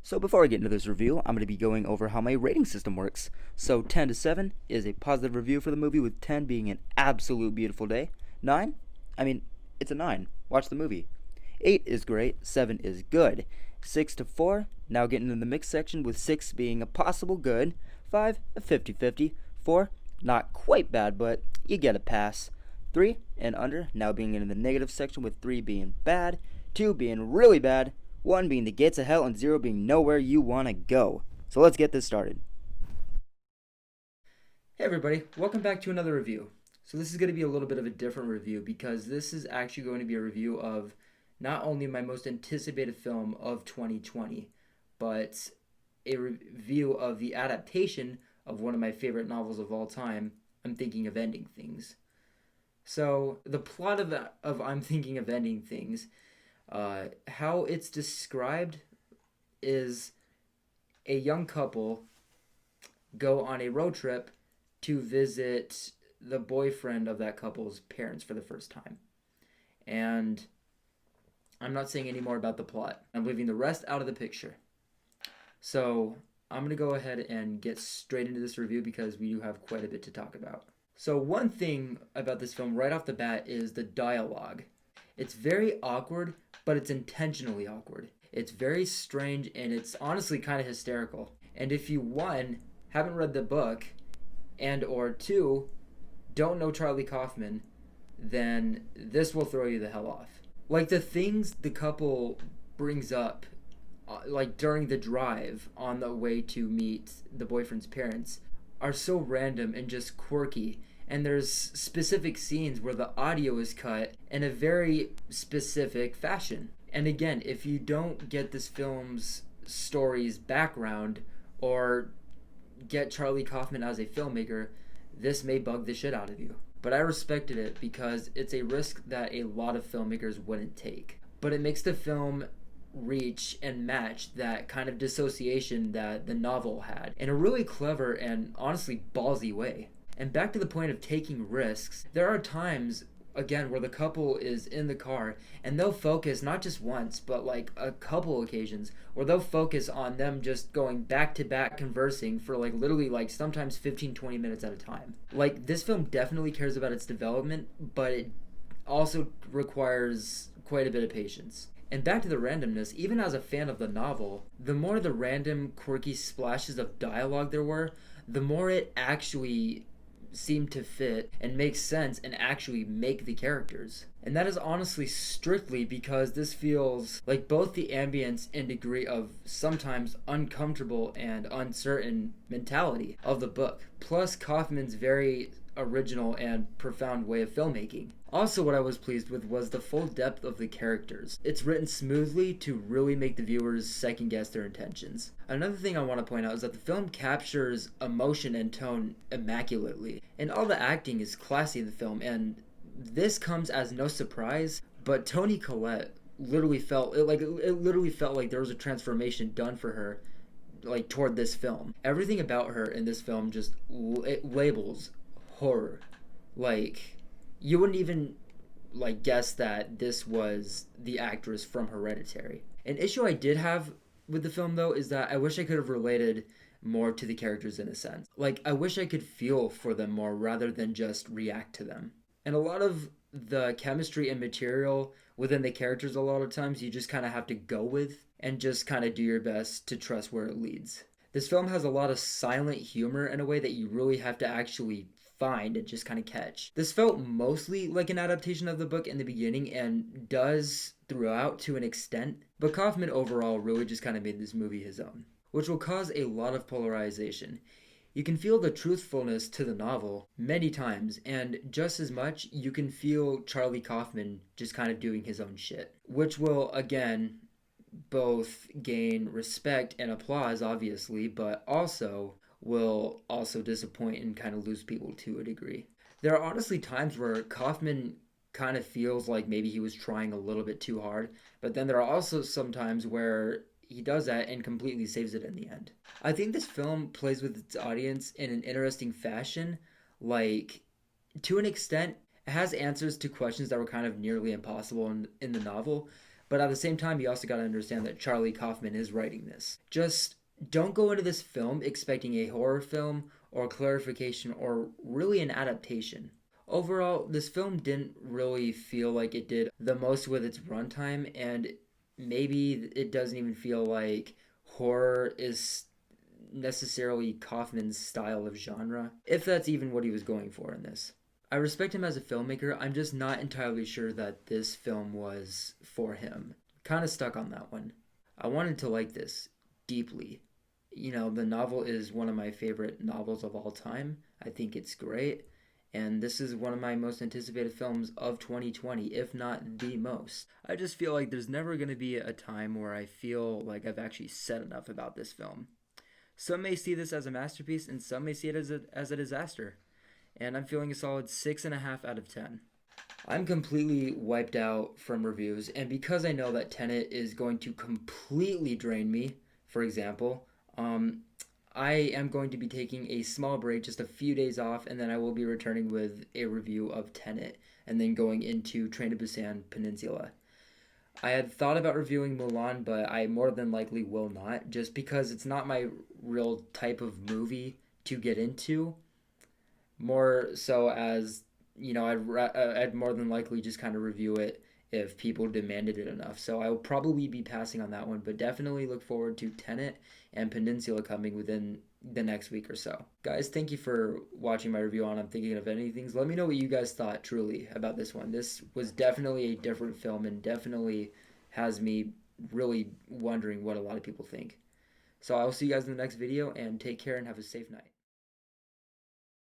So before I get into this review, I'm going to be going over how my rating system works. So 10 to 7 is a positive review for the movie, with 10 being an absolute beautiful day. 9? I mean, it's a 9. Watch the movie. 8 is great, 7 is good. 6 to 4, now getting into the mixed section, with 6 being a possible good. 5, a 50-50. 4, not quite bad, but you get a pass. 3 and under, now being in the negative section, with 3 being bad, 2 being really bad, 1 being the gates of hell, and 0 being nowhere you want to go. So let's get this started. Hey everybody, welcome back to another review. So this is going to be a little bit of a different review because this is actually going to be a review of not only my most anticipated film of 2020, but a review of the adaptation of one of my favorite novels of all time, I'm Thinking of Ending Things. So the plot of I'm Thinking of Ending Things, how it's described is a young couple go on a road trip to visit the boyfriend of that couple's parents for the first time. And I'm not saying any more about the plot. I'm leaving the rest out of the picture. So I'm going to go ahead and get straight into this review because we do have quite a bit to talk about. So one thing about this film right off the bat is the dialogue. It's very awkward, but it's intentionally awkward. It's very strange, and it's honestly kind of hysterical. And if you, one, haven't read the book, and or two, don't know Charlie Kaufman, then this will throw you the hell off. Like the things the couple brings up, like during the drive on the way to meet the boyfriend's parents, are so random and just quirky. And there's specific scenes where the audio is cut in a very specific fashion. And again, if you don't get this film's story's background or get Charlie Kaufman as a filmmaker, this may bug the shit out of you. But I respected it because it's a risk that a lot of filmmakers wouldn't take. But it makes the film reach and match that kind of dissociation that the novel had in a really clever and honestly ballsy way. And back to the point of taking risks, there are times, again, where the couple is in the car and they'll focus not just once, but like a couple occasions, where they'll focus on them just going back to back conversing for like literally like sometimes 15-20 minutes at a time. Like this film definitely cares about its development, but it also requires quite a bit of patience. And back to the randomness, even as a fan of the novel, the more the random quirky splashes of dialogue there were, the more it actually seem to fit and make sense and actually make the characters. And that is honestly strictly because this feels like both the ambience and degree of sometimes uncomfortable and uncertain mentality of the book, plus Kaufman's very original and profound way of filmmaking. Also, what I was pleased with was the full depth of the characters. It's written smoothly to really make the viewers second guess their intentions. Another thing I want to point out is that the film captures emotion and tone immaculately, and all the acting is classy in the film, and this comes as no surprise, but Toni Collette literally felt like there was a transformation done for her like toward this film. Everything about her in this film just it labels horror. Like you wouldn't even like guess that this was the actress from Hereditary. An issue I did have with the film though is that I wish I could have related more to the characters in a sense. Like I wish I could feel for them more rather than just react to them. And a lot of the chemistry and material within the characters, a lot of times you just kind of have to go with and just kind of do your best to trust where it leads. This film has a lot of silent humor in a way that you really have to actually find and just kind of catch. This felt mostly like an adaptation of the book in the beginning and does throughout to an extent, but Kaufman overall really just kind of made this movie his own, which will cause a lot of polarization. You can feel the truthfulness to the novel many times, and just as much you can feel Charlie Kaufman just kind of doing his own shit, which will again both gain respect and applause obviously, but also will also disappoint and kind of lose people to a degree. There are honestly times where Kaufman kind of feels like maybe he was trying a little bit too hard, but then there are also some times where he does that and completely saves it in the end. I think this film plays with its audience in an interesting fashion. Like, to an extent, it has answers to questions that were kind of nearly impossible in the novel, But at the same time, you also got to understand that Charlie Kaufman is writing this. Just don't go into this film expecting a horror film or clarification or really an adaptation. Overall, this film didn't really feel like it did the most with its runtime, and maybe it doesn't even feel like horror is necessarily Kaufman's style of genre, if that's even what he was going for in this. I respect him as a filmmaker, I'm just not entirely sure that this film was for him. Kind of stuck on that one. I wanted to like this deeply. You know, the novel is one of my favorite novels of all time. I think it's great. And this is one of my most anticipated films of 2020, if not the most. I just feel like there's never going to be a time where I feel like I've actually said enough about this film. Some may see this as a masterpiece, and some may see it as a disaster. And I'm feeling a solid 6.5 out of 10. I'm completely wiped out from reviews, and because I know that Tenet is going to completely drain me, for example, I am going to be taking a small break, just a few days off, and then I will be returning with a review of Tenet, and then going into Train to Busan Peninsula. I had thought about reviewing Mulan, but I more than likely will not, just because it's not my real type of movie to get into. More so as, you know, I'd more than likely just kind of review it if people demanded it enough. So I will probably be passing on that one, but definitely look forward to Tenet and Peninsula coming within the next week or so. Guys, thank you for watching my review on I'm Thinking of Ending Things. Let me know what you guys thought truly about this one. This was definitely a different film and definitely has me really wondering what a lot of people think. So I will see you guys in the next video, and take care and have a safe night.